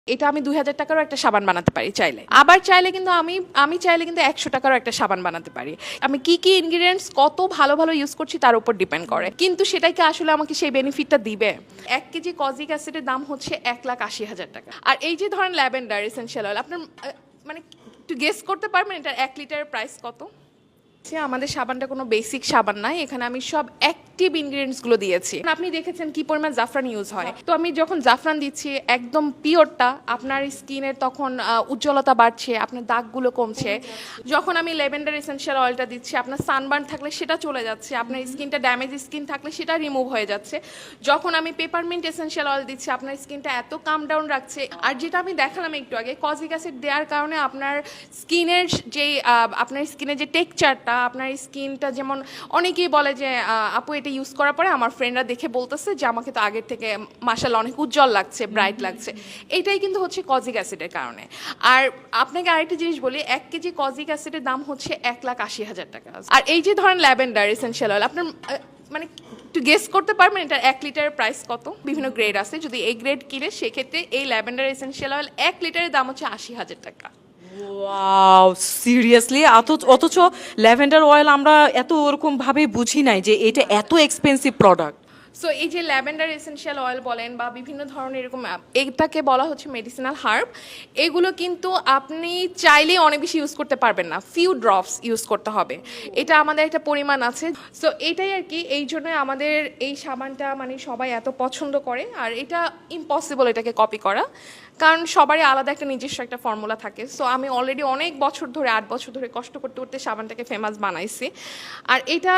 এটা আমি 2000 টাকারও একটা সাবান বানাতে পারি চাইলে, আবার চাইলে কিন্তু আমি চাইলে কিন্তু 100 টাকারও একটা সাবান বানাতে পারি। আমি কি কি ইনগ্রিডিয়েন্টস কত ভালো ভালো ইউজ করছি তার উপর ডিপেন্ড করে, কিন্তু সেটাই কি আসলে আমাকে সেই বেনিফিটটা দিবে? 1 কেজি কজিক অ্যাসিডের দাম হচ্ছে 1,80,000 টাকা। আর এই যে ধরেন ল্যাভেন্ডার এসেনশিয়াল অয়েল, আপনার মানে একটু গেস করতে পারবেন এটার 1 লিটারের প্রাইস কত? আমাদের সাবানটা কোনো বেসিক সাবান নাই, এখানে আমি সব অ্যাক্টিভ ইনগ্রিডিয়েন্টসগুলো দিয়েছি। আপনি দেখেছেন কি পরিমাণ জাফরান ইউজ হয়, তো আমি যখন জাফরান দিচ্ছি একদম পিওরটা, আপনার স্কিনের তখন উজ্জ্বলতা বাড়ছে, আপনার দাগগুলো কমছে। যখন আমি ল্যাভেন্ডার এসেনশিয়াল অয়েলটা দিচ্ছি, আপনার সানবার্ন থাকলে সেটা চলে যাচ্ছে, আপনার স্কিনটা ড্যামেজ স্কিন থাকলে সেটা রিমুভ হয়ে যাচ্ছে। যখন আমি পেপারমিন্ট এসেনশিয়াল অয়েল দিচ্ছি, আপনার স্কিনটা এত কাম ডাউন রাখছে। আর যেটা আমি দেখালাম একটু আগে, কজিক অ্যাসিড দেওয়ার কারণে আপনার স্কিনের যে টেক্সচারটা, আপনার স্কিনটা যেমন অনেকেই বলে যে আপু এটা ইউজ করার পরে আমার ফ্রেন্ডরা দেখে বলতেছে যে আমাকে তো আগের থেকে মাশাআল্লাহ অনেক উজ্জ্বল লাগছে, ব্রাইট লাগছে। এটাই কিন্তু হচ্ছে কজিক অ্যাসিডের কারণে। আর আপনাকে আরেকটা জিনিস বলি, 1 কেজি কজিক অ্যাসিডের দাম হচ্ছে 1,80,000 টাকা। আর এই যে ধরেন ল্যাভেন্ডার এসেনশিয়াল অয়েল, আপনার মানে একটু গেস করতে পারবেন এটার 1 লিটারের প্রাইস কত? বিভিন্ন গ্রেড আছে, যদি এই গ্রেড কিনে সেক্ষেত্রে এই ল্যাভেন্ডার এসেনশিয়াল অয়েল 1 লিটারের দাম হচ্ছে 80,000 টাকা। Wow, seriously? অথচ ল্যাভেন্ডার অয়েল আমরা এত ওরকম ভাবে বুঝি নাই যে এটা এত এক্সপেন্সিভ প্রোডাক্ট। সো এই যে ল্যাভেন্ডার এসেনশিয়াল অয়েল বলেন বা বিভিন্ন ধরনের এরকম, এটাকে বলা হচ্ছে মেডিসিনাল হার্ব। এগুলো কিন্তু আপনি চাইলেই অনেক বেশি ইউজ করতে পারবেন না, ফিউ ড্রপস ইউজ করতে হবে। এটা আমাদের একটা পরিমাণ আছে। সো এটাই আর কি, এই জন্য আমাদের এই সাবানটা মানে সবাই এত পছন্দ করে। আর এটা ইম্পসিবল এটাকে কপি করা, কারণ সবারই আলাদা একটা নিজস্ব একটা ফর্মুলা থাকে। সো আমি অলরেডি অনেক বছর ধরে, 8 বছর ধরে কষ্ট করতে করতে সাবানটাকে ফেমাস বানাইছি। আর এটা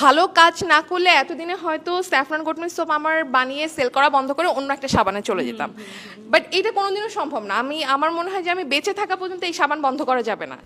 ভালো কাজ না করলে এতদিনে হয়তো স্যাফরন গোটমিল সোপ আমার বানিয়ে সেল করা বন্ধ করে অন্য একটা সাবানে চলে যেতাম। বাট এটা কোনোদিনও সম্ভব না। আমার মনে হয় যে আমি বেঁচে থাকা পর্যন্ত এই সাবান বন্ধ করা যাবে না।